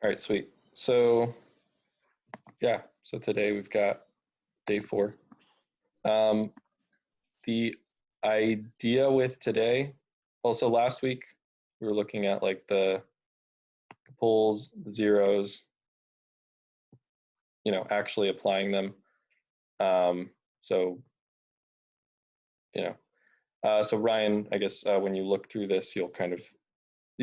All right, sweet. So yeah, so today we've got day 4. Um, the idea with today, also last week we were looking at like the poles, the zeros, actually applying them. Um, so you know, so Ryan, I guess when you look through this, you'll kind of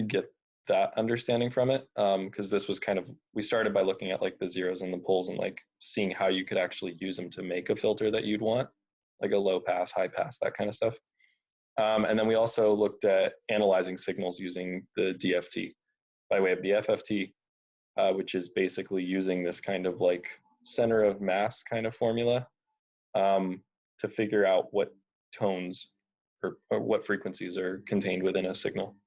get that understanding from it, because this was kind of, we started by looking at like the zeros and the poles and like seeing how you could actually use them to make a filter that you'd want, like a low pass, high pass, that kind of stuff. And then we also looked at analyzing signals using the DFT by way of the FFT, which is basically using this kind of like center of mass kind of formula, to figure out what tones or what frequencies are contained within a signal.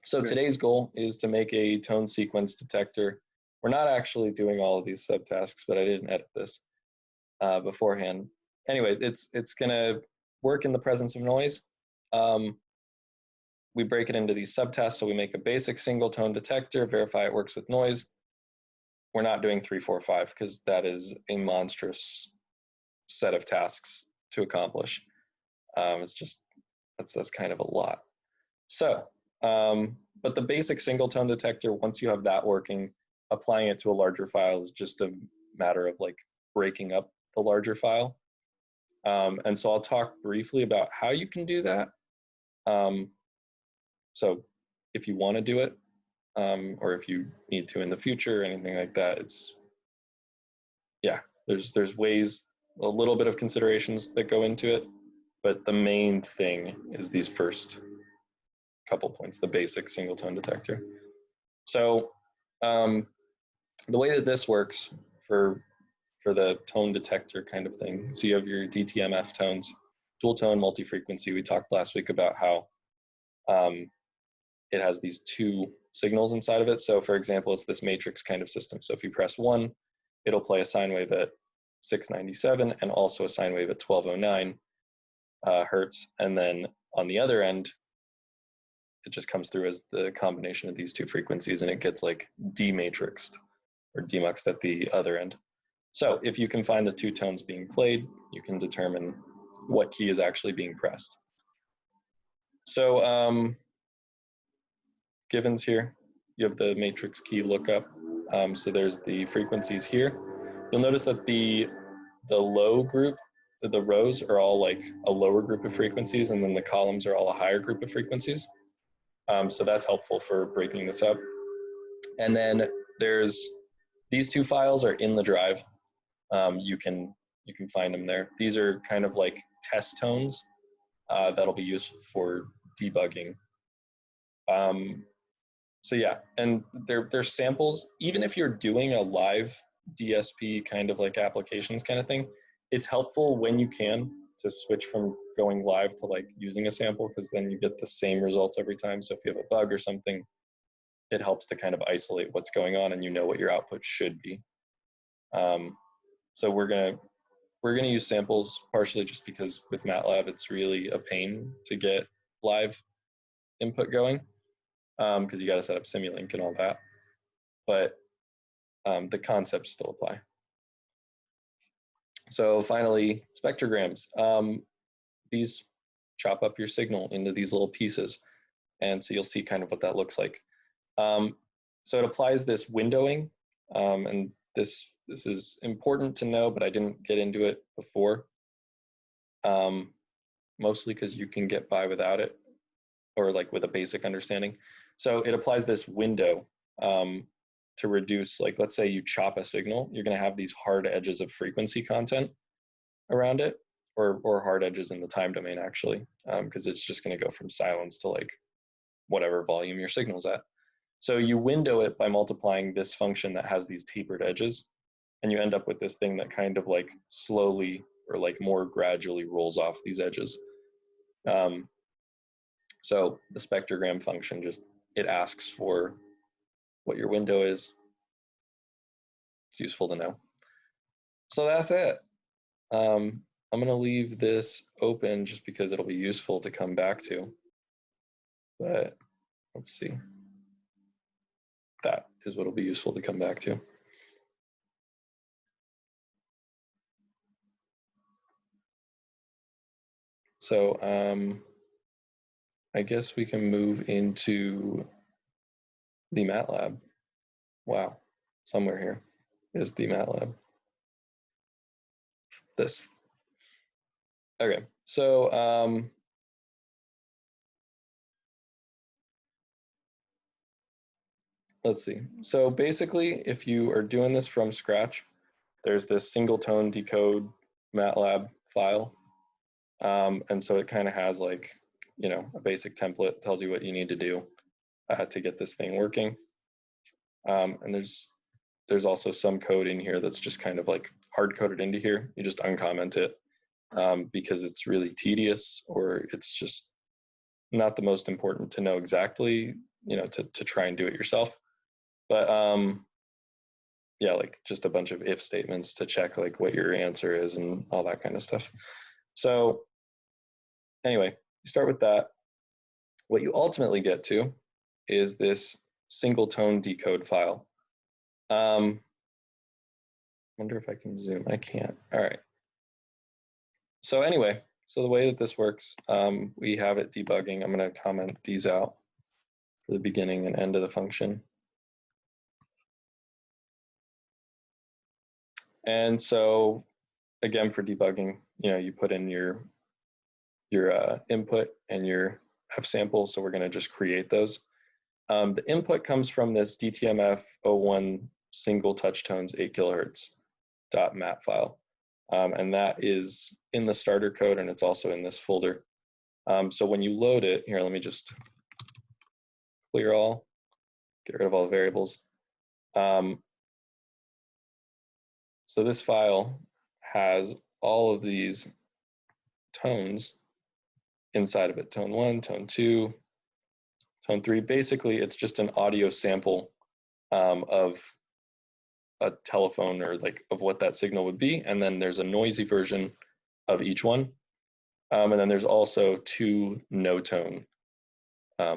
So Okay. today's goal is to make a tone sequence detector. We're not actually doing all of these subtasks, but I didn't edit this beforehand. Anyway, it's gonna work in the presence of noise. We break it into these subtasks, so we make a basic single tone detector, verify it works with noise. We're not doing 3, 4, 5 because that is a monstrous set of tasks to accomplish. It's just that's kind of a lot. So, but the basic single tone detector, once you have that working, applying it to a larger file is just a matter of like breaking up the larger file. And so I'll talk briefly about how you can do that. So if you want to do it, or if you need to in the future, or anything like that, there's ways, a little bit of considerations that go into it, but the main thing is these first couple points, the basic single tone detector. So the way that this works for the tone detector kind of thing, so you have your DTMF tones, dual tone multi-frequency. We talked last week about how it has these 2 signals inside of it. So for example, it's this matrix kind of system. So if you press 1, it'll play a sine wave at 697 and also a sine wave at 1209 hertz. And then on the other end, it just comes through as the combination of these 2 frequencies, and it gets like dematrixed or demuxed at the other end. So if you can find the 2 tones being played, you can determine what key is actually being pressed. So givens here, you have the matrix key lookup. So there's the frequencies here. You'll notice that the low group, the rows are all like a lower group of frequencies, and then the columns are all a higher group of frequencies. So that's helpful for breaking this up. And then there's these 2 files are in the drive. You can find them there. These are kind of like test tones that'll be used for debugging. So yeah, and they're samples. Even if you're doing a live DSP kind of like applications kind of thing, it's helpful when you can to switch from going live to like using a sample, because then you get the same results every time. So if you have a bug or something, it helps to kind of isolate what's going on and you know what your output should be. So we're gonna use samples partially just because with MATLAB it's really a pain to get live input going, because you got to set up Simulink and all that. But the concepts still apply. So finally, spectrograms. These chop up your signal into these little pieces, and so you'll see kind of what that looks like. So it applies this windowing, and this is important to know, but I didn't get into it before, mostly because you can get by without it, or like with a basic understanding. So it applies this window to reduce, like let's say you chop a signal, you're going to have these hard edges of frequency content around it, or hard edges in the time domain actually, because it's just going to go from silence to like whatever volume your signal's at. So you window it by multiplying this function that has these tapered edges, and you end up with this thing that kind of like slowly or like more gradually rolls off these edges. So the spectrogram function just, it asks for what your window is. It's useful to know. So that's it. I'm going to leave this open just because it'll be useful to come back to. But let's see. that is what will be useful to come back to. So I guess we can move into the MATLAB. Wow, somewhere here is the MATLAB. This. Okay, so let's see. So basically, if you are doing this from scratch, there's this single tone decode MATLAB file. And so it kind of has like, you know, a basic template, tells you what you need to do to get this thing working. And there's also some code in here that's just kind of like hard coded into here. You just uncomment it because it's really tedious, or it's just not the most important to know exactly, you know, to try and do it yourself. But yeah, like just a bunch of if statements to check like what your answer is and all that kind of stuff. So anyway, you start with that. What you ultimately get to is this single tone decode file. Wonder if I can zoom. I can't. All right. So anyway, so the way that this works, we have it debugging. I'm going to comment these out for the beginning and end of the function. And so again, for debugging, you know, you put in your input and your F sample. So we're going to just create those. The input comes from this DTMF 01 single touch tones 8 kilohertz .map file. And that is in the starter code, and it's also in this folder. So when you load it, here, let me just clear all, get rid of all the variables. So this file has all of these tones inside of it, tone 1, tone 2, tone 3. Basically, it's just an audio sample of a telephone, or like of what that signal would be. And then there's a noisy version of each one. And then there's also 2 no tone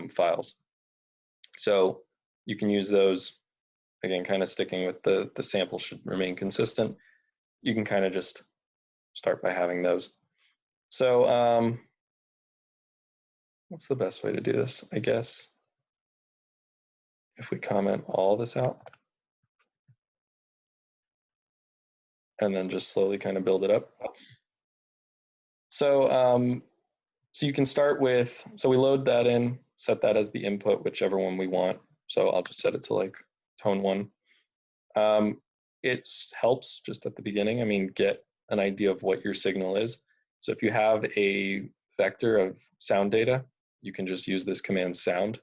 files. So you can use those, again, kind of sticking with the sample should remain consistent. You can kind of just start by having those. So what's the best way to do this? I guess if we comment all this out and then just slowly kind of build it up. So so you can start with, so we load that in, set that as the input, whichever one we want. So I'll just set it to like tone 1. It helps just at the beginning, I mean, get an idea of what your signal is. So if you have a vector of sound data, you can just use this command sound,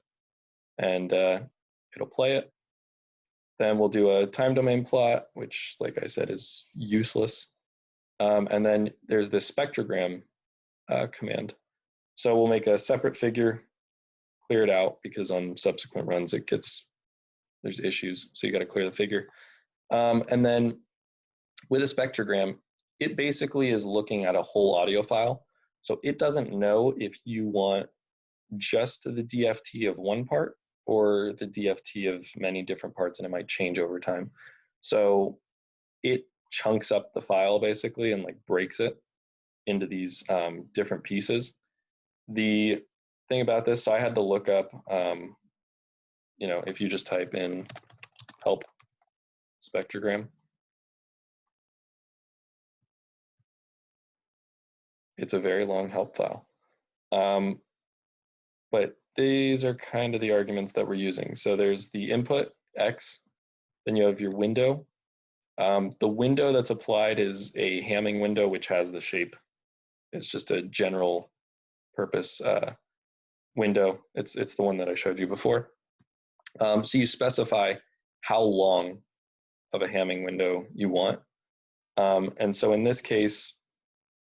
and it'll play it. Then we'll do a time domain plot, which, like I said, is useless. And then there's this spectrogram command. So we'll make a separate figure, clear it out, because on subsequent runs there's issues, so you got to clear the figure. And then with a spectrogram, it basically is looking at a whole audio file. So it doesn't know if you want just the DFT of one part or the DFT of many different parts, and it might change over time. So it chunks up the file basically and like breaks it into these different pieces. The thing about this, so I had to look up, you know, if you just type in help spectrogram, it's a very long help file. But these are kind of the arguments that we're using. So there's the input, X, then you have your window. The window that's applied is a Hamming window, which has the shape. It's just a general purpose window. It's the one that I showed you before. So you specify how long of a Hamming window you want. And so in this case,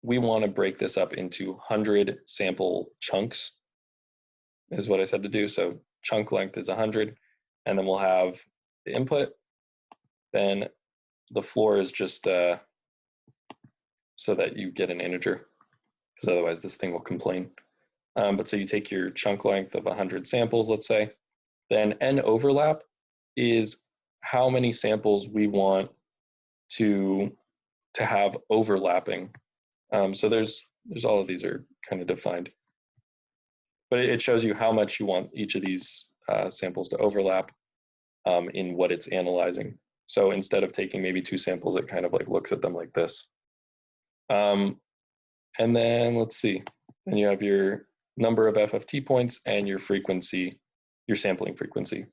we want to break this up into 100 sample chunks, is what I said to do. So chunk length is 100, and then we'll have the input. Then the floor is just so that you get an integer, because otherwise this thing will complain. But so you take your chunk length of 100 samples, let's say, then n overlap is how many samples we want to have overlapping. So there's all of these are kind of defined, but it shows you how much you want each of these samples to overlap in what it's analyzing. So instead of taking maybe 2 samples, it kind of like looks at them like this. And then let's see, then you have your number of FFT points and your frequency, your sampling frequency,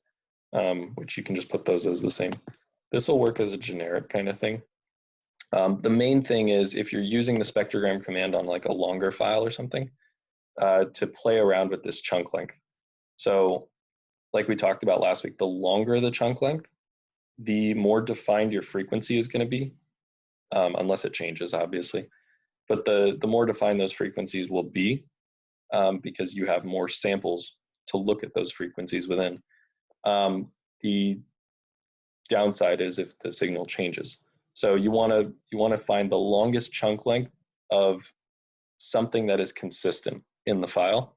which you can just put those as the same. This will work as a generic kind of thing. The main thing is if you're using the spectrogram command on like a longer file or something, to play around with this chunk length. So like we talked about last week, the longer the chunk length, the more defined your frequency is going to be, unless it changes, obviously. But the more defined those frequencies will be, because you have more samples to look at those frequencies within. The downside is if the signal changes. So you want to find the longest chunk length of something that is consistent in the file,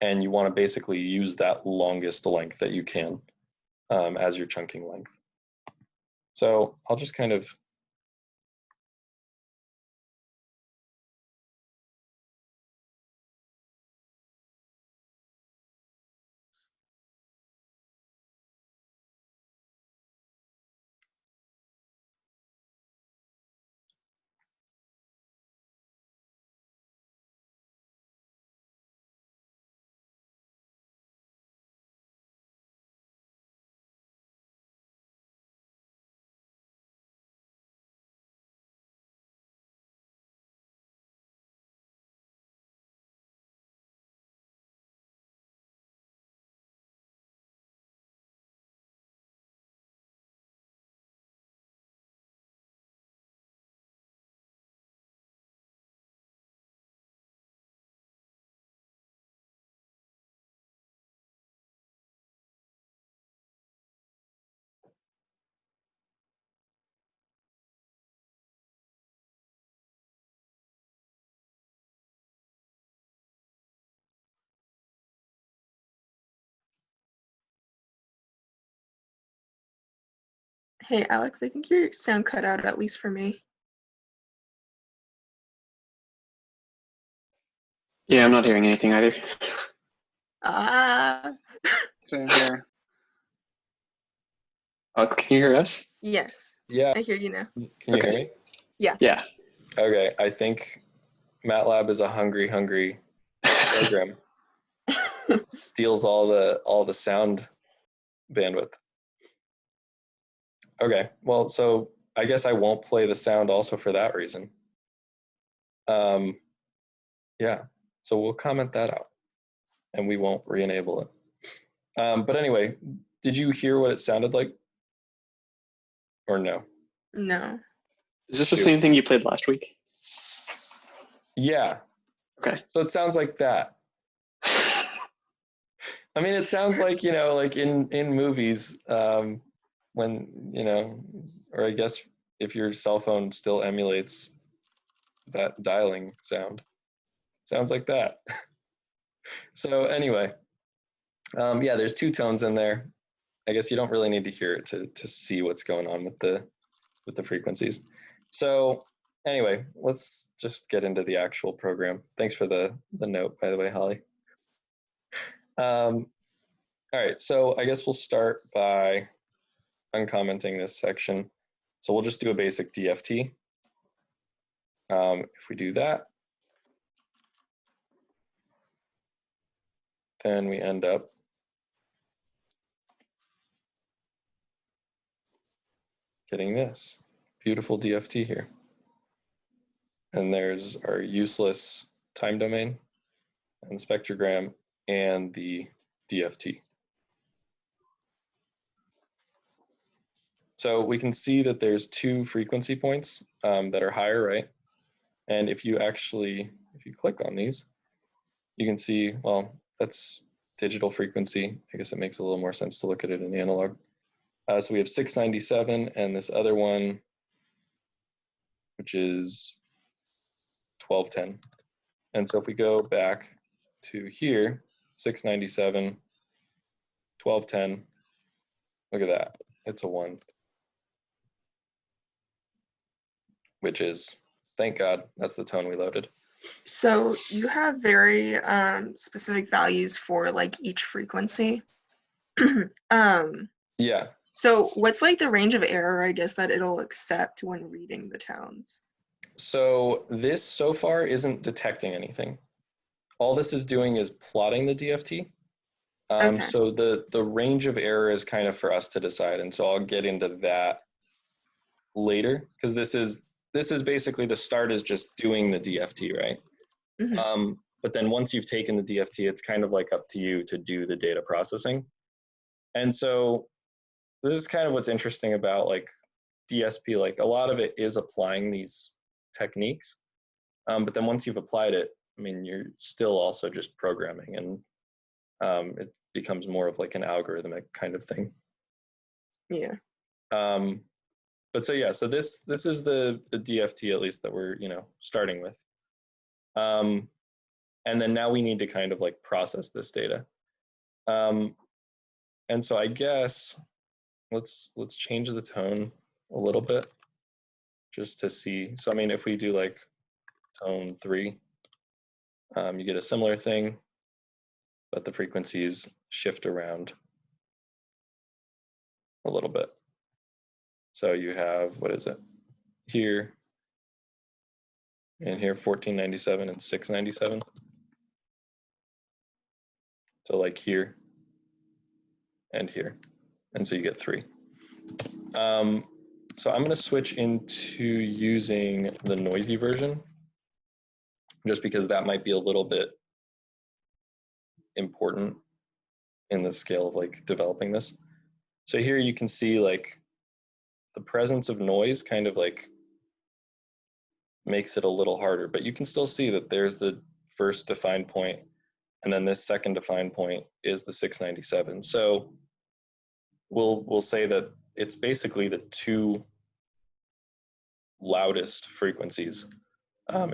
and you want to basically use that longest length that you can as your chunking length. So I'll just kind of Hey, Alex, I think your sound cut out, at least for me. Yeah, I'm not hearing anything either. Same here. Oh, can you hear us? Yes, yeah. I hear you now. Can you hear me? Yeah. Okay, I think MATLAB is a hungry program. Steals all the sound bandwidth. Okay, well, so I guess I won't play the sound also for that reason. Yeah, so we'll comment that out, and we won't re-enable it. But anyway, did you hear what it sounded like, or no? No. Is this the same thing you played last week? Yeah. Okay. So it sounds like that. I mean, it sounds like, you know, like in movies, when, you know, or I guess if your cell phone still emulates that dialing sound, sounds like that. So anyway, yeah, there's 2 tones in there. I guess you don't really need to hear it to see what's going on with the frequencies. So anyway, let's just get into the actual program. Thanks for the note, by the way, Holly. All right, so I guess we'll start by uncommenting this section. So we'll just do a basic DFT. If we do that, then we end up getting this beautiful DFT here. And there's our useless time domain and spectrogram and the DFT. So we can see that there's 2 frequency points that are higher, right? And if you click on these, you can see, well, that's digital frequency. I guess it makes a little more sense to look at it in analog. So we have 697 and this other one, which is 1210. And so if we go back to here, 697, 1210, Look at that. It's a 1. Which is, thank God, that's the tone we loaded. So you have very specific values for like each frequency. Yeah. So what's like the range of error, I guess, that it'll accept when reading the tones? So this so far isn't detecting anything. All this is doing is plotting the DFT. Okay. So the range of error is kind of for us to decide, and so I'll get into that later, because this is basically the start is just doing the DFT, right? Mhm. But then once you've taken the DFT, it's kind of like up to you to do the data processing. And so this is kind of what's interesting about like DSP. Like a lot of it is applying these techniques, but then once you've applied it, I mean, you're still also just programming, and it becomes more of like an algorithmic kind of thing. Yeah. But so yeah, so this is the DFT at least that we're starting with, and then now we need to kind of like process this data, and so I guess let's change the tone a little bit just to see. So I mean, if we do like tone 3, you get a similar thing, but the frequencies shift around a little bit. So you have, what is it here and here, 1497 and 697. So like here and here, and so you get 3. So I'm going to switch into using the noisy version, just because that might be a little bit important in the scale of like developing this. So here you can see like the presence of noise kind of like makes it a little harder, but you can still see that there's the first defined point, and then this second defined point is the 697. So we'll say that it's basically the 2 loudest frequencies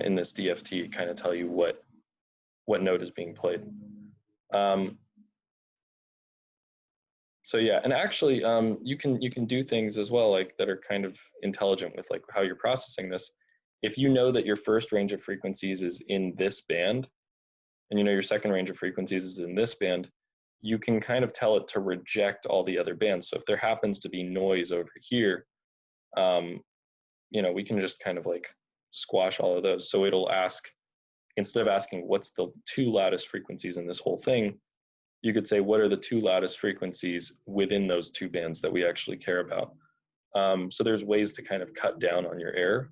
in this DFT kind of tell you what note is being played. So yeah, and actually you can do things as well like that are kind of intelligent with like how you're processing this. If you know that your first range of frequencies is in this band, and you know your second range of frequencies is in this band, you can kind of tell it to reject all the other bands. So if there happens to be noise over here, we can just kind of like squash all of those. So it'll ask, instead of asking what's the 2 loudest frequencies in this whole thing, you could say what are the 2 loudest frequencies within those 2 bands that we actually care about. So there's ways to kind of cut down on your error.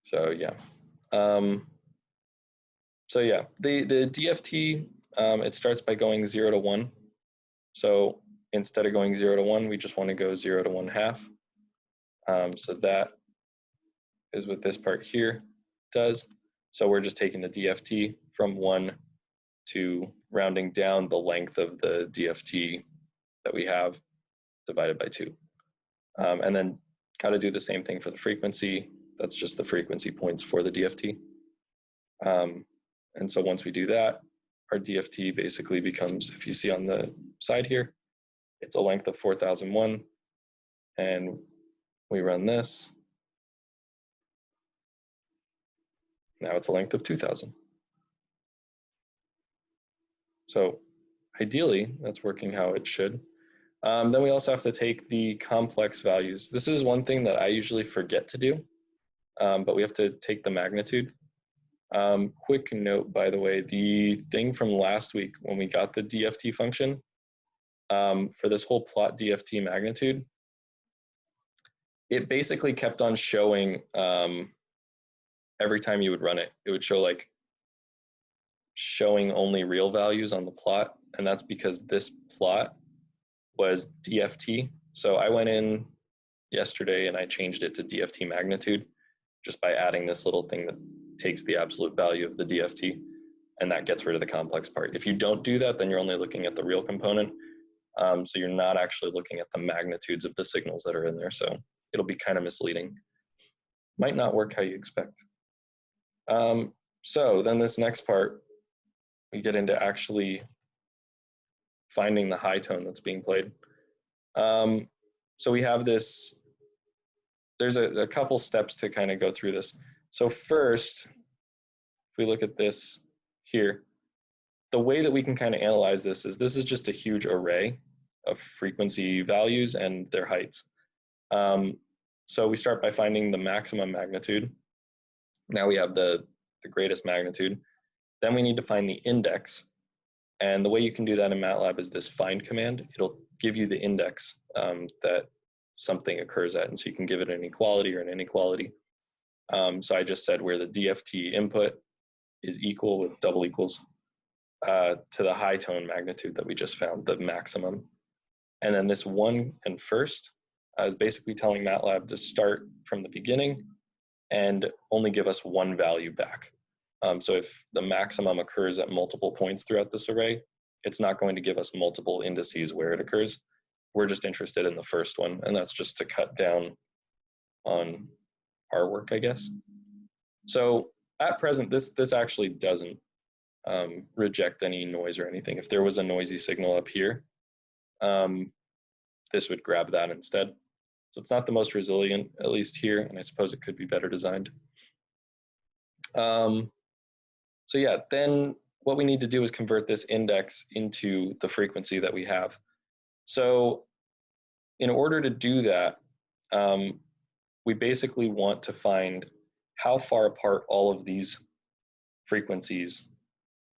So yeah. So yeah, the DFT, it starts by going 0 to 1. So instead of going 0 to 1, we just want to go 0 to 1/2. So that is what this part here does. So we're just taking the DFT from 1 to rounding down the length of the DFT that we have divided by 2. And then got to do the same thing for the frequency. That's just the frequency points for the DFT. And so once we do that, our DFT basically becomes, if you see on the side here, it's a length of 4001, and we run this. Now it's a length of 2000. So ideally, that's working how it should. Then we also have to take the complex values. This is one thing that I usually forget to do, but we have to take the magnitude. Quick note, by the way, the thing from last week when we got the DFT function for this whole plot DFT magnitude, it basically kept on showing every time you would run it, it would show like showing only real values on the plot. And that's because this plot was DFT. So I went in yesterday and I changed it to DFT magnitude just by adding this little thing that takes the absolute value of the DFT, and that gets rid of the complex part. If you don't do that, then you're only looking at the real component. So you're not actually looking at the magnitudes of the signals that are in there. So it'll be kind of misleading. Might not work how you expect. So then this next part, we get into actually finding the high tone that's being played. So we have this, there's a couple steps to kind of go through this. So first, if we look at this here, the way that we can kind of analyze this is just a huge array of frequency values and their heights. So we start by finding the maximum magnitude. Now we have the greatest magnitude. Then we need to find the index. And the way you can do that in MATLAB is this find command. It'll give you the index that something occurs at. And so you can give it an equality or an inequality. So I just said where the DFT input is equal with double equals to the high tone magnitude that we just found, the maximum. And then this 1 and first is basically telling MATLAB to start from the beginning and only give us one value back. So if the maximum occurs at multiple points throughout this array, it's not going to give us multiple indices where it occurs. We're just interested in the first one, and that's just to cut down on our work, I guess. So at present, this actually doesn't reject any noise or anything. If there was a noisy signal up here, this would grab that instead. So it's not the most resilient, at least here, and I suppose it could be better designed. So yeah, then what we need to do is convert this index into the frequency that we have. So in order to do that, we basically want to find how far apart all of these frequencies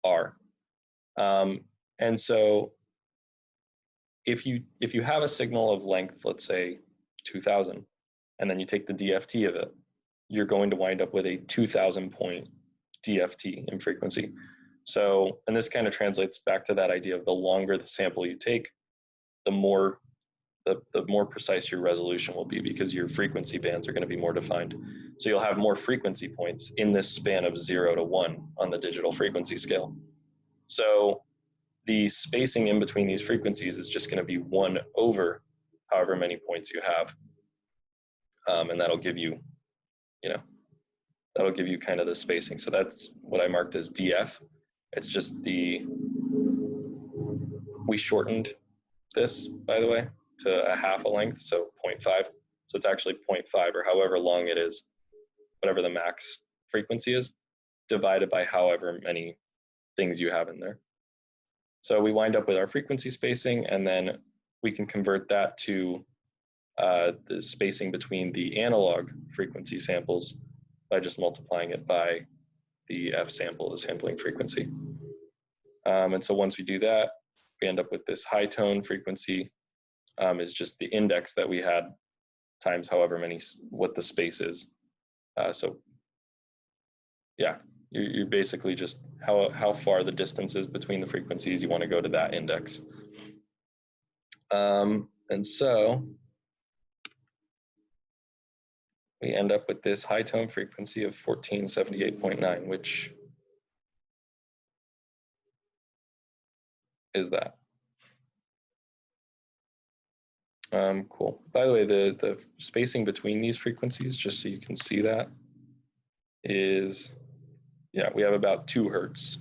are. And so if you have a signal of length, let's say 2000, and then you take the DFT of it, you're going to wind up with a 2000 point DFT in frequency. So, and this kind of translates back to that idea of the longer the sample you take, the more precise your resolution will be, because your frequency bands are going to be more defined. So you'll have more frequency points in this span of 0 to 1 on the digital frequency scale. So the spacing in between these frequencies is just going to be 1 over however many points you have. And that'll give you, that'll give you kind of the spacing. So that's what I marked as DF. It's just we shortened this, by the way, to a half a length, so 0.5. So it's actually 0.5 or however long it is, whatever the max frequency is, divided by however many things you have in there. So we wind up with our frequency spacing, and then we can convert that to the spacing between the analog frequency samples by just multiplying it by the F sample, the sampling frequency. And so once we do that, we end up with this high tone frequency is just the index that we had times however many, what the space is. So yeah, you're basically just how far the distance is between the frequencies, you want to go to that index. And so we end up with this high tone frequency of 1478.9, which is that. Cool. By the way, the spacing between these frequencies, just so you can see that, is, yeah, we have about 2 hertz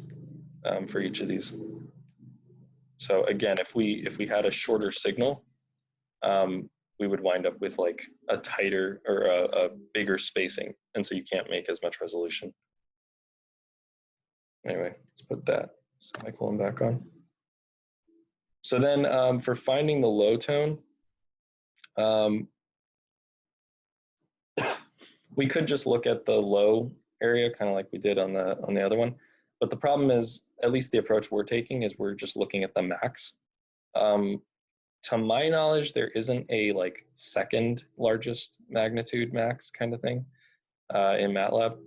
for each of these. So again, if we had a shorter signal, we would wind up with like a tighter or a bigger spacing, and so you can't make as much resolution. Anyway, let's put that semicolon back on. So then for finding the low tone, we could just look at the low area, kind of like we did on the other one. But the problem is, at least the approach we're taking is we're just looking at the max. To my knowledge, there isn't a like second largest magnitude max kind of thing in MATLAB.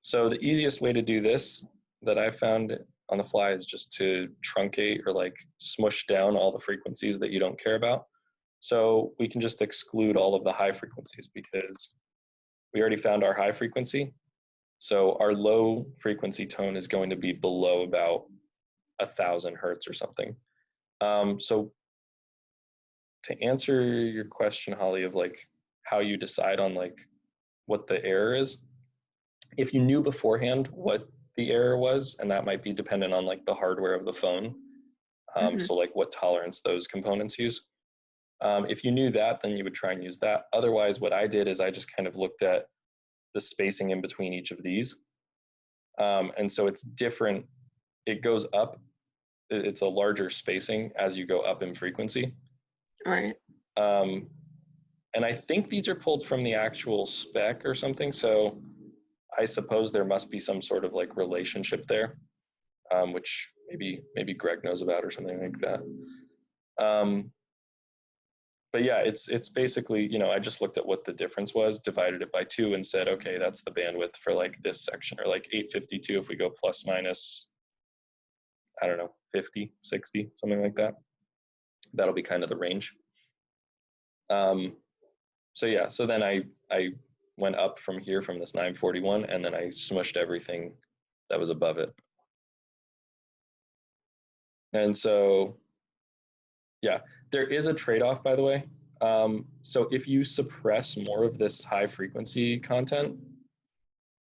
So the easiest way to do this that I found on the fly is just to truncate or like smush down all the frequencies that you don't care about. So we can just exclude all of the high frequencies because we already found our high frequency. So our low frequency tone is going to be below about 1,000 hertz or something. So to answer your question, Holly, of like how you decide on like what the error is, if you knew beforehand what the error was, and that might be dependent on like the hardware of the phone. So like what tolerance those components use. If you knew that, then you would try and use that. Otherwise, what I did is I just kind of looked at the spacing in between each of these. And so it's different. It goes up. It's a larger spacing as you go up in frequency. Right. And I think these are pulled from the actual spec or something. So I suppose there must be some sort of like relationship there, which maybe Greg knows about or something like that. But yeah, it's basically, you know, I just looked at what the difference was, divided it by 2 and said, okay, that's the bandwidth for like this section, or like 852 if we go plus minus, I don't know, 50, 60, something like that. That'll be kind of the range. So yeah, so then I went up from here from this 941, and then I smushed everything that was above it. And so, yeah, there is a trade-off, by the way. So if you suppress more of this high frequency content,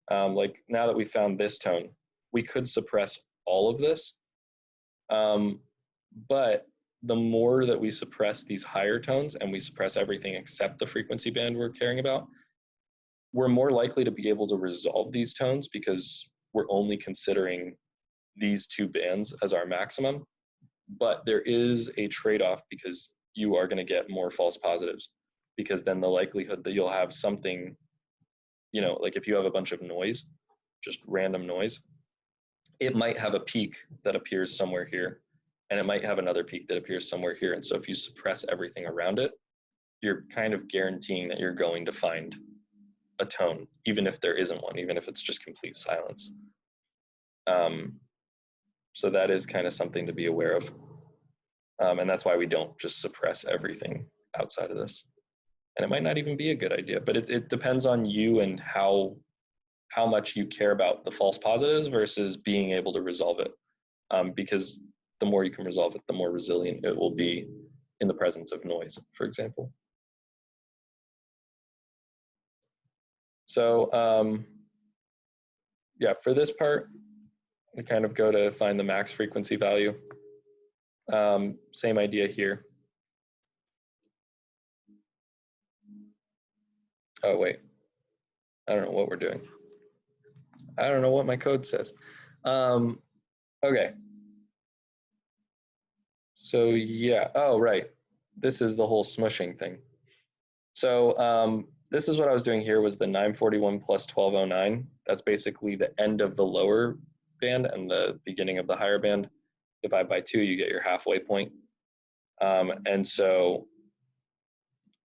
like now that we found this tone, we could suppress all of this. But the more that we suppress these higher tones and we suppress everything except the frequency band we're caring about, we're more likely to be able to resolve these tones because we're only considering these 2 bands as our maximum. But there is a trade-off because you are going to get more false positives, because then the likelihood that you'll have something, you know, like if you have a bunch of noise, just random noise, it might have a peak that appears somewhere here, and it might have another peak that appears somewhere here. And so if you suppress everything around it, you're kind of guaranteeing that you're going to find a tone, even if there isn't one, even if it's just complete silence. So that is kind of something to be aware of. And that's why we don't just suppress everything outside of this. And it might not even be a good idea, but it depends on you and how much you care about the false positives versus being able to resolve it. Because the more you can resolve it, the more resilient it will be in the presence of noise, for example. So yeah, for this part, we kind of go to find the max frequency value. Same idea here. Oh, wait. I don't know what we're doing. I don't know what my code says. Okay. So yeah, oh, right. This is the whole smushing thing. So this is what I was doing here was the 941 plus 1209. That's basically the end of the lower band and the beginning of the higher band. Divide by 2, you get your halfway point. And so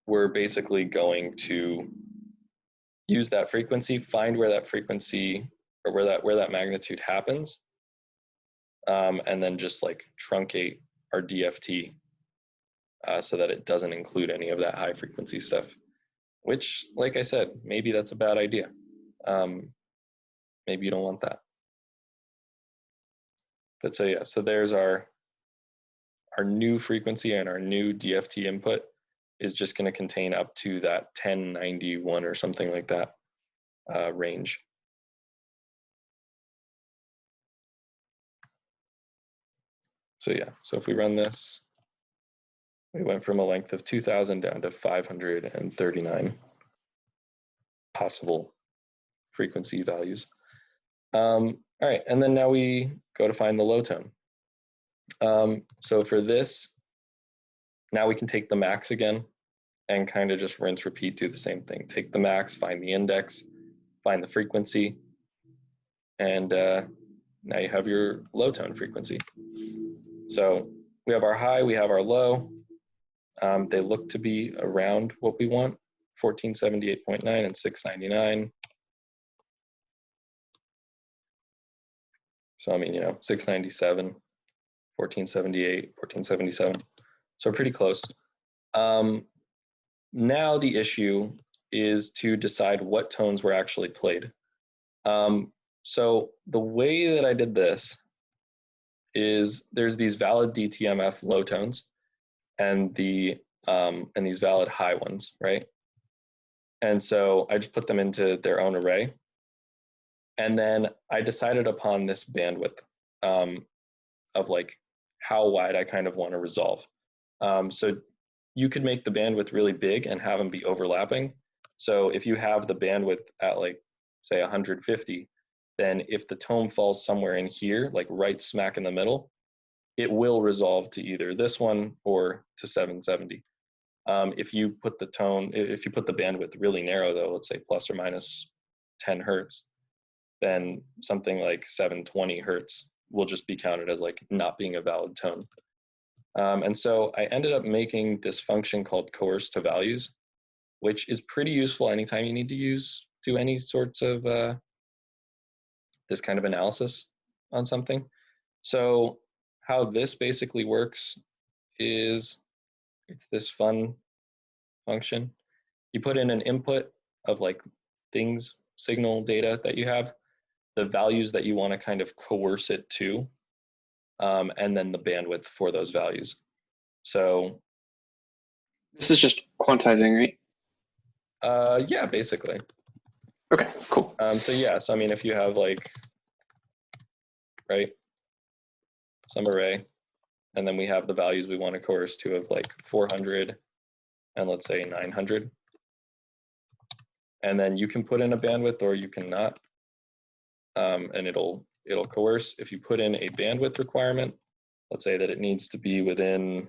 we're basically going to use that frequency, find where that frequency or where that magnitude happens, and then just like truncate our DFT so that it doesn't include any of that high frequency stuff, which, like I said, maybe that's a bad idea. Maybe you don't want that. But so yeah, so there's our new frequency, and our new DFT input is just going to contain up to that 1091 or something like that range. So yeah, so if we run this, we went from a length of 2000 down to 539 possible frequency values. All right, and then now we go to find the low tone. So for this, now we can take the max again and kind of just rinse, repeat, do the same thing. Take the max, find the index, find the frequency, and now you have your low tone frequency. So we have our high, we have our low. They look to be around what we want, 1478.9 and 699. So I mean, you know, 697, 1478, 1477. So pretty close. Now the issue is to decide what tones were actually played. So the way that I did this is there's these valid DTMF low tones and these valid high ones, right? And so I just put them into their own array. And then I decided upon this bandwidth of like how wide I kind of want to resolve. So you could make the bandwidth really big and have them be overlapping. So if you have the bandwidth at like, say 150, then if the tone falls somewhere in here, like right smack in the middle, it will resolve to either this one or to 770. If you put the bandwidth really narrow though, let's say plus or minus 10 hertz, then something like 720 hertz will just be counted as like not being a valid tone. And so I ended up making this function called coerce to values, which is pretty useful anytime you need to do any sorts of this kind of analysis on something. So how this basically works is it's this fun function. You put in an input of like things, signal data that you have, the values that you want to kind of coerce it to, and then the bandwidth for those values. So this is just quantizing, right? Yeah, basically. Okay, cool. So yeah, so I mean, if you have like, right, some array, and then we have the values we want to coerce to of like 400 and let's say 900, and then you can put in a bandwidth or you cannot, and it'll coerce. If you put in a bandwidth requirement, let's say that it needs to be within,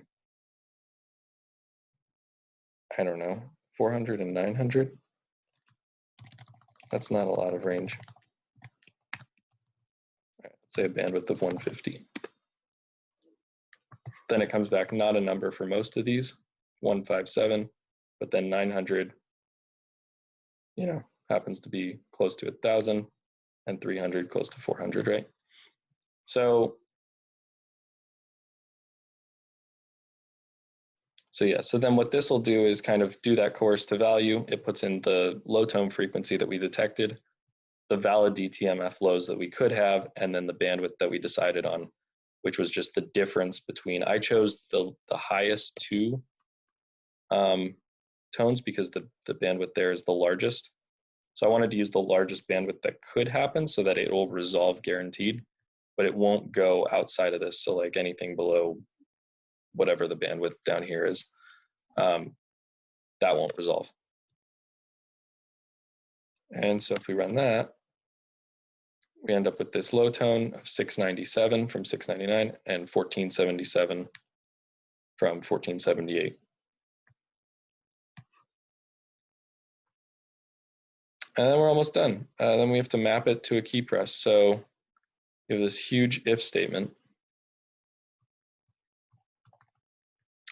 I don't know, 400 and 900. That's not a lot of range. Right, let's say a bandwidth of 150. Then it comes back not a number for most of these, 157, but then 900, you know, happens to be close to 1,000, and 300 close to 400, right? So yeah, so then what this will do is kind of do that coerce to value. It puts in the low tone frequency that we detected, the valid DTMF lows that we could have, and then the bandwidth that we decided on, which was just the difference between, I chose the highest two tones because the bandwidth there is the largest. So I wanted to use the largest bandwidth that could happen so that it will resolve guaranteed, but it won't go outside of this. So like anything below whatever the bandwidth down here is, that won't resolve. And so if we run that, we end up with this low tone of 697 from 699 and 1477 from 1478. And then we're almost done. Then we have to map it to a key press. So we have this huge if statement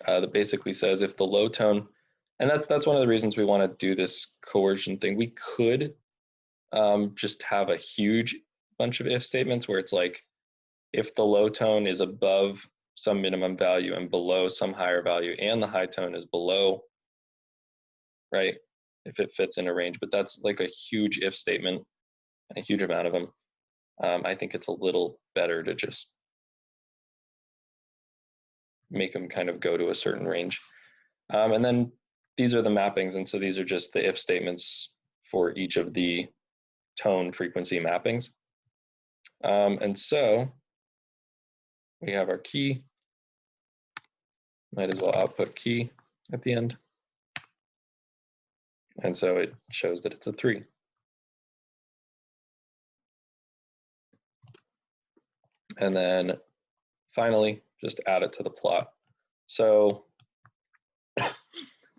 that basically says if the low tone, and that's one of the reasons we want to do this coercion thing. We could just have a huge bunch of if statements where it's like, if the low tone is above some minimum value and below some higher value, and the high tone is below, right? If it fits in a range, but that's like a huge if statement and a huge amount of them. I think it's a little better to just make them kind of go to a certain range. And then these are the mappings. And so these are just the if statements for each of the tone frequency mappings. And so we have our key. Might as well output key at the end. And so it shows that it's a 3. And then finally, just add it to the plot. So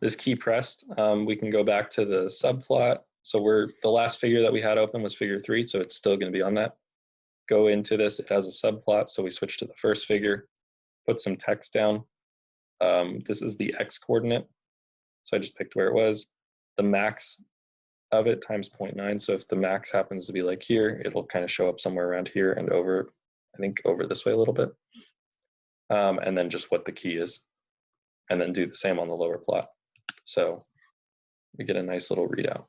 this key pressed, we can go back to the subplot. So the last figure that we had open was figure 3, so it's still going to be on that. Go into this, it has a subplot, so we switch to the first figure, put some text down. This is the x coordinate, so I just picked where it was. The max of it times 0.9, so if the max happens to be like here, it'll kind of show up somewhere around here and over, I think over this way a little bit. And then just what the key is, and then do the same on the lower plot. So we get a nice little readout.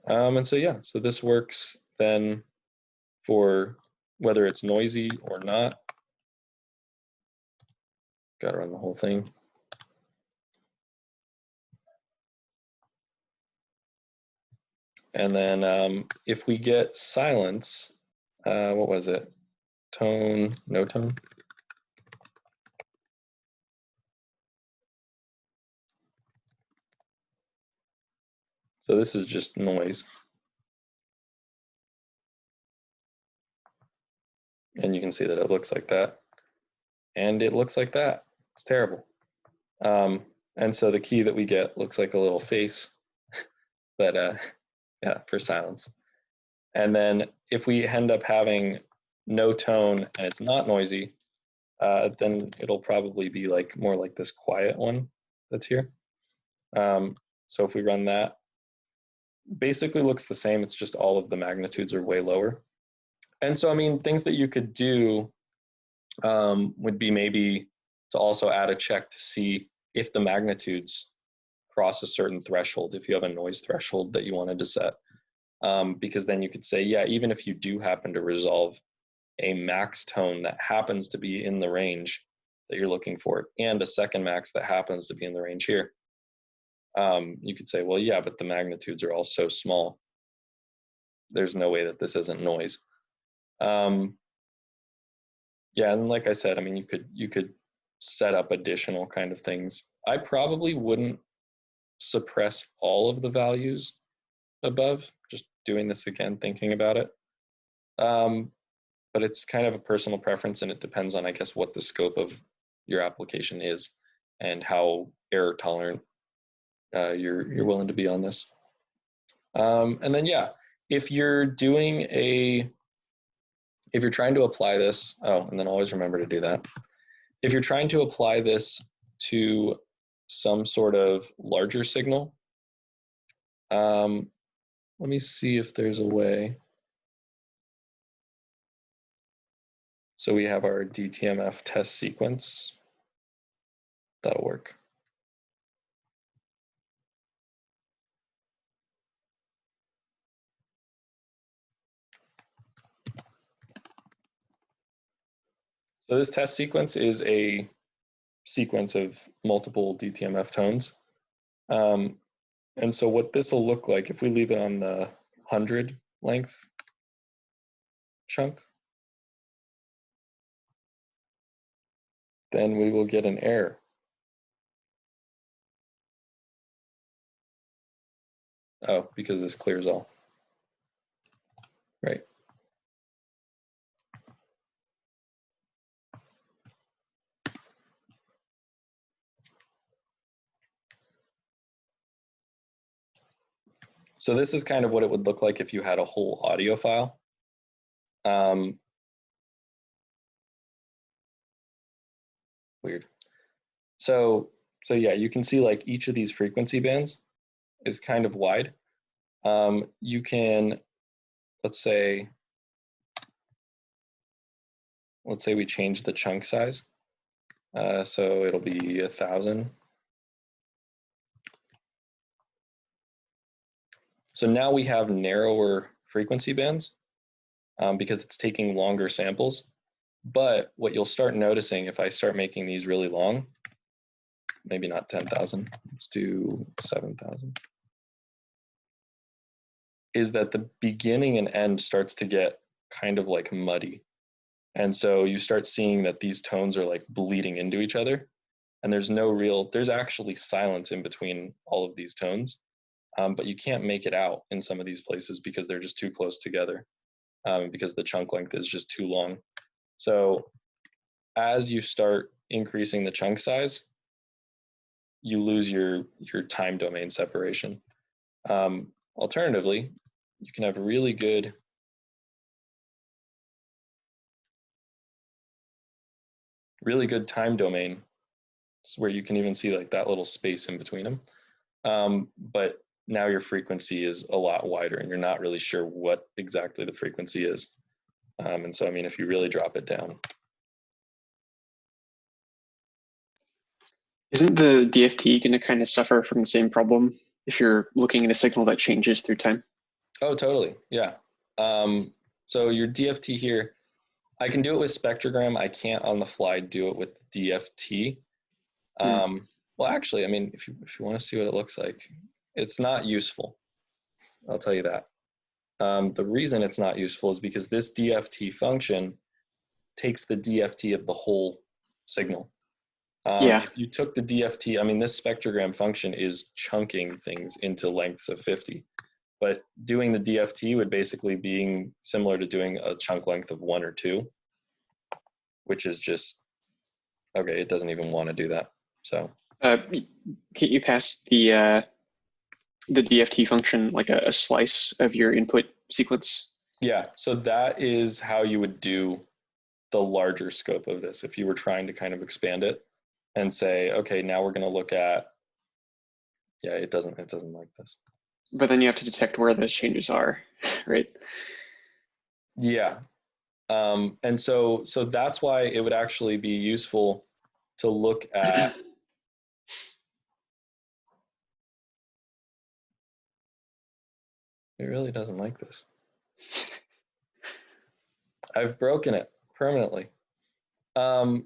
And so yeah, so this works then for whether it's noisy or not. Got to run the whole thing. And then if we get silence, what was it? Tone, no tone? So this is just noise. And you can see that it looks like that. And it looks like that. It's terrible. And so the key that we get looks like a little face, but yeah, for silence. And then if we end up having no tone and it's not noisy, then it'll probably be like more like this quiet one that's here. So if we run that, basically looks the same. It's just all of the magnitudes are way lower. And so, I mean, things that you could do would be maybe to also add a check to see if the magnitudes cross a certain threshold, if you have a noise threshold that you wanted to set. Because then you could say, yeah, even if you do happen to resolve a max tone that happens to be in the range that you're looking for, and a second max that happens to be in the range here, you could say, well, yeah, but the magnitudes are all so small. There's no way that this isn't noise. Yeah, and like I said, I mean, you could set up additional kind of things. I probably wouldn't suppress all of the values above, just doing this again, thinking about it. But it's kind of a personal preference, and it depends on, I guess, what the scope of your application is and how error tolerant you're willing to be on this. And then, yeah, if you're trying to apply this, oh, and then always remember to do that. If you're trying to apply this to some sort of larger signal, let me see if there's a way. So we have our DTMF test sequence. That'll work. So this test sequence is a sequence of multiple DTMF tones. And so what this will look like, if we leave it on the 100 length chunk, then we will get an error. Oh, because this clears all. Right. So this is kind of what it would look like if you had a whole audio file. Weird. So yeah, you can see like each of these frequency bands is kind of wide. You can, let's say we change the chunk size. So it'll be 1,000. So now we have narrower frequency bands because it's taking longer samples. But what you'll start noticing if I start making these really long, maybe not 10,000, let's do 7,000, is that the beginning and end starts to get kind of like muddy. And so you start seeing that these tones are like bleeding into each other. And there's actually silence in between all of these tones. But you can't make it out in some of these places because they're just too close together, because the chunk length is just too long. So as you start increasing the chunk size, you lose your time domain separation. Alternatively, you can have a really good time domain where you can even see like that little space in between them. But now your frequency is a lot wider and you're not really sure what exactly the frequency is. And so, I mean, if you really drop it down. Isn't the DFT going to kind of suffer from the same problem if you're looking at a signal that changes through time? Oh, totally. Yeah. So your DFT here, I can do it with spectrogram. I can't on the fly do it with DFT. Well, actually, I mean, if you want to see what it looks like, it's not useful. I'll tell you that. The reason it's not useful is because this DFT function takes the DFT of the whole signal. Yeah. If you took the DFT, I mean, this spectrogram function is chunking things into lengths of 50, but doing the DFT would basically be similar to doing a chunk length of 1 or 2, which is just, okay, it doesn't even want to do that. So Can you pass the DFT function like a slice of your input sequence? yeah, so that is how you would do the larger scope of this if you were trying to kind of expand it and say, okay, now we're going to look at, yeah, it doesn't like this. But then you have to detect where those changes are, right? Yeah. And so that's why it would actually be useful to look at it really doesn't like this. I've broken it permanently. Yeah,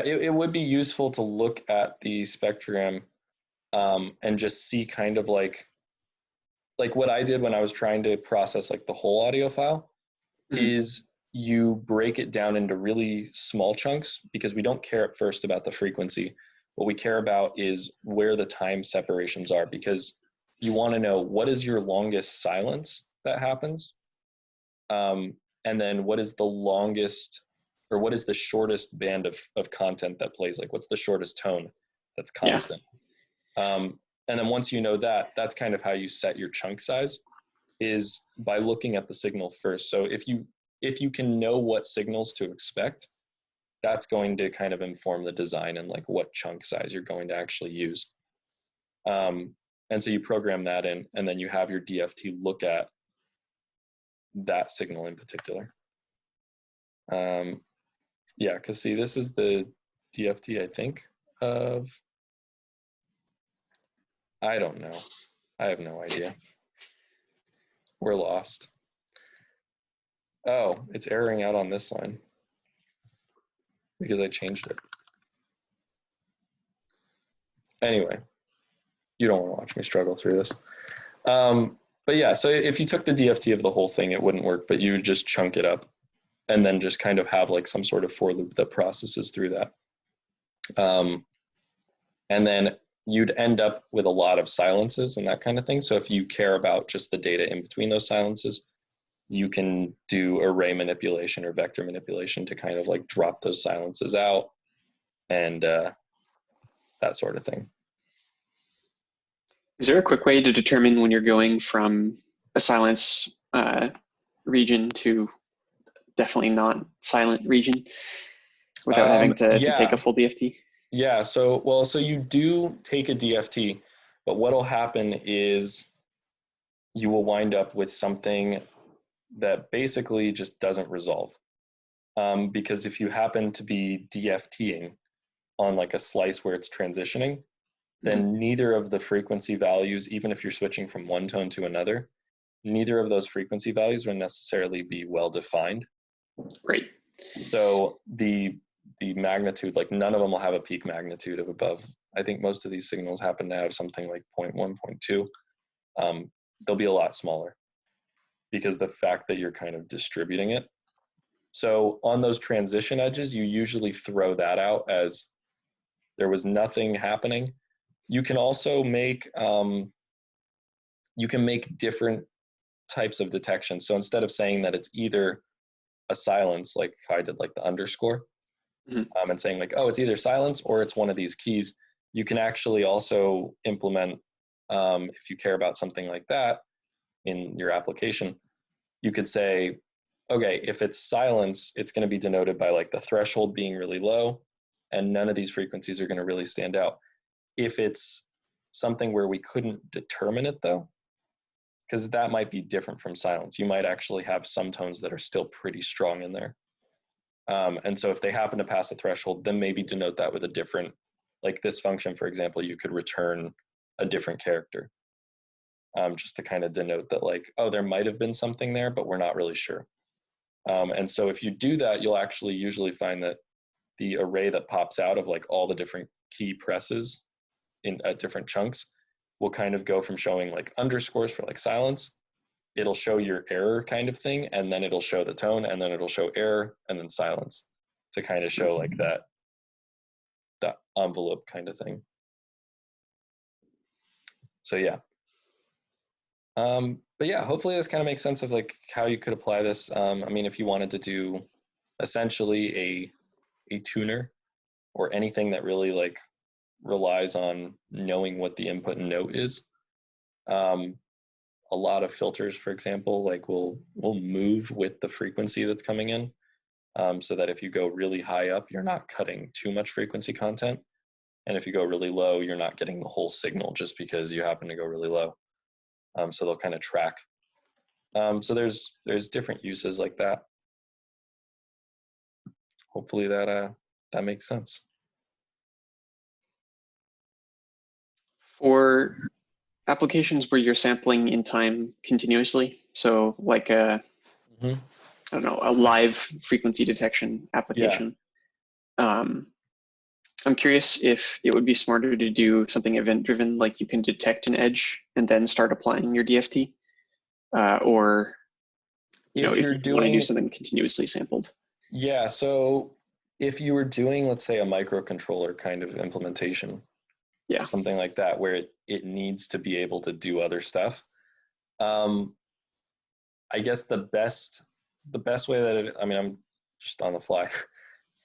it would be useful to look at the spectrogram and just see kind of like what I did when I was trying to process like the whole audio file is you break it down into really small chunks because we don't care at first about the frequency. What we care about is where the time separations are, because you want to know what is your longest silence that happens, and then what is the longest or what is the shortest band of content that plays, like what's the shortest tone that's constant. And then once you know that, that's kind of how you set your chunk size, is by looking at the signal first. So if you can know what signals to expect, that's going to kind of inform the design and like what chunk size you're going to actually use. And so you program that in, and then you have your DFT look at that signal in particular. Yeah, because see, this is the DFT, I think, of, I don't know. I have no idea. We're lost. Oh, it's erroring out on this line because I changed it. Anyway, you don't want to watch me struggle through this. But yeah, so if you took the DFT of the whole thing, it wouldn't work, but you would just chunk it up and then just kind of have like some sort of for loop that processes through that. And then you'd end up with a lot of silences and that kind of thing. So if you care about just the data in between those silences, you can do array manipulation or vector manipulation to kind of like drop those silences out and that sort of thing. Is there a quick way to determine when you're going from a silence region to definitely not silent region without having to take a full DFT? Yeah, so you do take a DFT, but what'll happen is you will wind up with something that basically just doesn't resolve. Because if you happen to be DFTing on like a slice where it's transitioning, then neither of the frequency values, even if you're switching from one tone to another, neither of those frequency values will necessarily be well defined. Right. So the magnitude, like none of them will have a peak magnitude of above. I think most of these signals happen to have something like 0.1, 0.2. They'll be a lot smaller because the fact that you're kind of distributing it. So on those transition edges, you usually throw that out as there was nothing happening. You can also make different types of detection. So instead of saying that it's either a silence, like I did like the underscore, and saying like, oh, it's either silence or it's one of these keys, you can actually also implement, if you care about something like that in your application, you could say, okay, if it's silence, it's going to be denoted by like the threshold being really low, and none of these frequencies are going to really stand out. If it's something where we couldn't determine it though, because that might be different from silence. You might actually have some tones that are still pretty strong in there. And so if they happen to pass a threshold, then maybe denote that with a different, like this function, for example, you could return a different character, just to kind of denote that like, oh, there might have been something there, but we're not really sure. And so if you do that, you'll actually usually find that the array that pops out of like all the different key presses at different chunks will kind of go from showing like underscores for like silence. It'll show your error kind of thing, and then it'll show the tone, and then it'll show error, and then silence to kind of show like that envelope kind of thing. So yeah. But yeah, hopefully this kind of makes sense of like how you could apply this. I mean, if you wanted to do essentially a tuner or anything that really like relies on knowing what the input note is, a lot of filters, for example, like will move with the frequency that's coming in, so that if you go really high up, you're not cutting too much frequency content, and if you go really low, you're not getting the whole signal just because you happen to go really low. So they'll kind of track. So there's different uses like that. Hopefully that makes sense. For applications where you're sampling in time continuously, so like a, I don't know, a live frequency detection application. Yeah. I'm curious if it would be smarter to do something event-driven, like you can detect an edge and then start applying your DFT, or if you want to do something continuously sampled. Yeah, so if you were doing, let's say, a microcontroller kind of implementation, yeah, something like that, where it needs to be able to do other stuff, I guess the best way that I mean, I'm just on the fly,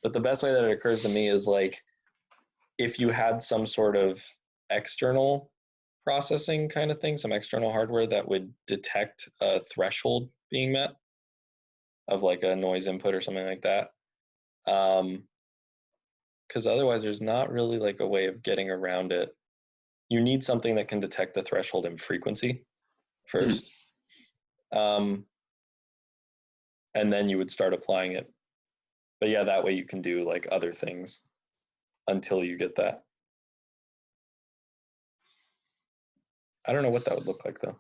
but the best way that it occurs to me is like, if you had some sort of external processing kind of thing, some external hardware that would detect a threshold being met of like a noise input or something like that. Because otherwise there's not really like a way of getting around it. You need something that can detect the threshold in frequency first. And then you would start applying it. But yeah, that way you can do like other things until you get that. I don't know what that would look like though.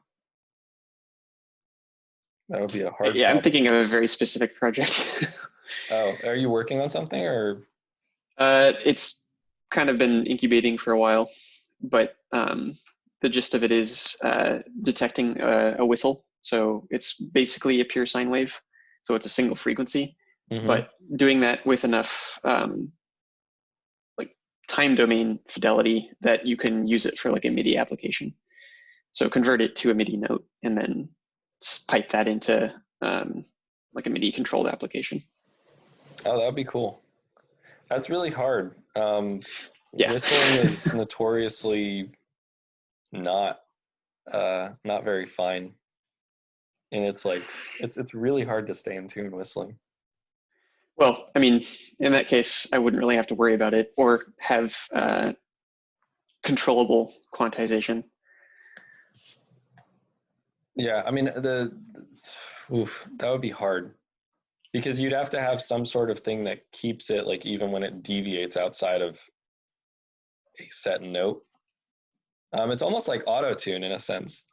That would be a hard Yeah, problem. I'm thinking of a very specific project. Oh, are you working on something or? It's kind of been incubating for a while, but the gist of it is detecting a whistle. So it's basically a pure sine wave. So it's a single frequency, but doing that with enough like time domain fidelity that you can use it for like a MIDI application. So convert it to a MIDI note and then pipe that into like a MIDI controlled application. Oh, that would be cool. That's really hard. Yeah. Whistling is notoriously not very fine, and it's like it's really hard to stay in tune whistling. Well, I mean, in that case, I wouldn't really have to worry about it or have controllable quantization. Yeah, I mean that would be hard, because you'd have to have some sort of thing that keeps it like even when it deviates outside of a set note. It's almost like auto-tune in a sense.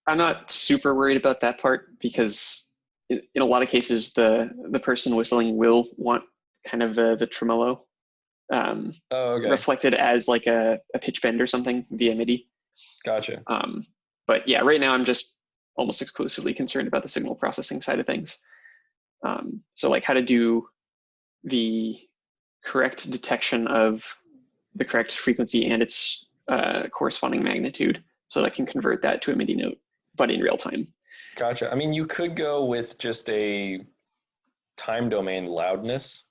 I'm not super worried about that part because in a lot of cases, the person whistling will want kind of the tremolo reflected as like a pitch bend or something via MIDI. Gotcha. But yeah, right now I'm just almost exclusively concerned about the signal processing side of things. So like how to do the correct detection of the correct frequency and its corresponding magnitude so that I can convert that to a MIDI note, but in real time. Gotcha. I mean, you could go with just a time domain loudness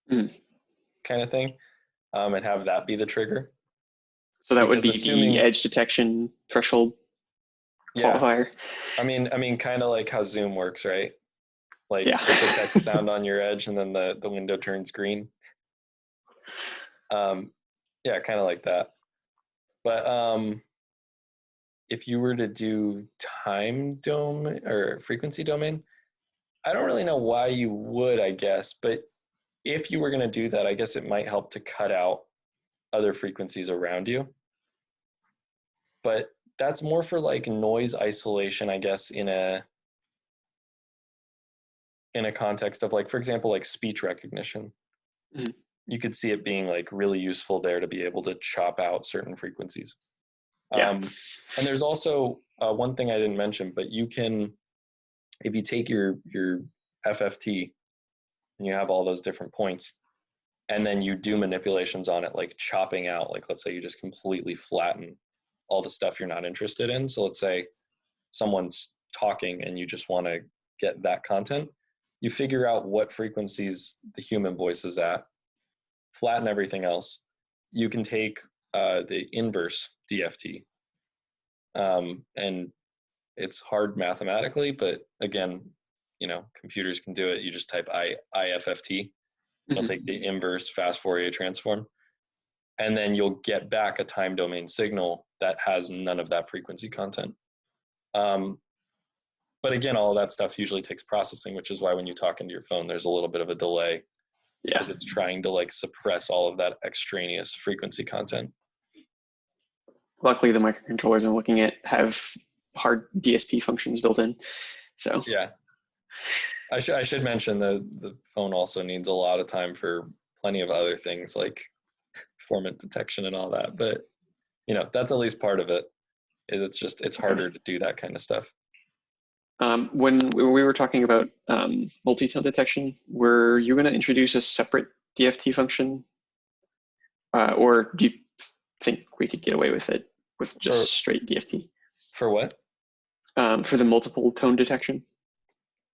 kind of thing, and have that be the trigger. So that would be the edge detection threshold qualifier. I mean, kind of like how Zoom works, right? Like it detects sound on your edge, and then the window turns green. Yeah, kind of like that. But if you were to do time domain or frequency domain, I don't really know why you would, I guess, but if you were going to do that, I guess it might help to cut out other frequencies around you. But that's more for like noise isolation, I guess, in a context of like, for example, like speech recognition. You could see it being like really useful there to be able to chop out certain frequencies. Yeah. And there's also one thing I didn't mention, but you can, if you take your FFT and you have all those different points, and then you do manipulations on it, like chopping out, like let's say you just completely flatten all the stuff you're not interested in. So let's say someone's talking and you just want to get that content, you figure out what frequencies the human voice is at, flatten everything else. You can take the inverse DFT. And it's hard mathematically, but again, computers can do it. You just type IFFT. You'll take the inverse fast Fourier transform, and then you'll get back a time domain signal that has none of that frequency content. But again, all of that stuff usually takes processing, which is why when you talk into your phone, there's a little bit of a delay because it's trying to like suppress all of that extraneous frequency content. Luckily, the microcontrollers I'm looking at have hard DSP functions built in. So yeah, I should mention the phone also needs a lot of time for plenty of other things like formant detection and all that. But that's at least part of it. Is it's harder to do that kind of stuff. When we were talking about multi-tone detection, were you going to introduce a separate DFT function, or do you think we could get away with it with just straight DFT? For what? For the multiple tone detection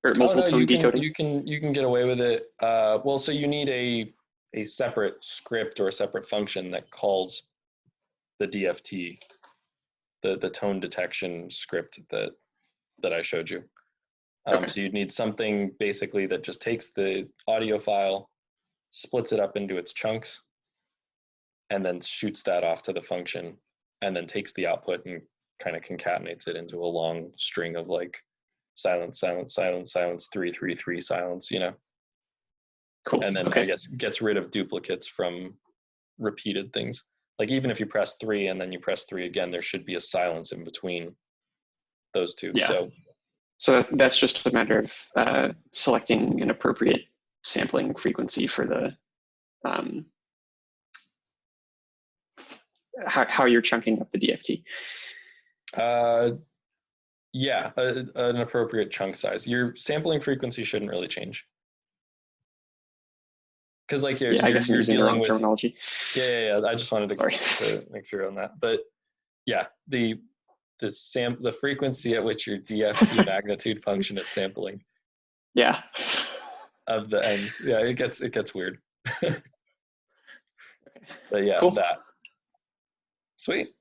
or multiple tone decoding. You can get away with it. Well, so you need a separate script or a separate function that calls the DFT, the tone detection script that I showed you. So you'd need something basically that just takes the audio file, splits it up into its chunks, and then shoots that off to the function, and then takes the output and kind of concatenates it into a long string of like silence, silence, silence, silence, 3, 3, 3, silence, Cool. And then I guess gets rid of duplicates from repeated things. Like even if you press 3 and then you press 3 again, there should be a silence in between those two. Yeah. So that's just a matter of selecting an appropriate sampling frequency for the how you're chunking up the DFT. Yeah, an appropriate chunk size. Your sampling frequency shouldn't really change. Because like you're using the wrong terminology. Yeah. I just wanted to make sure on that. But yeah, the frequency at which your DFT magnitude function is sampling. Yeah. Of the ends. Yeah, it gets weird. But yeah, cool. that. Sweet.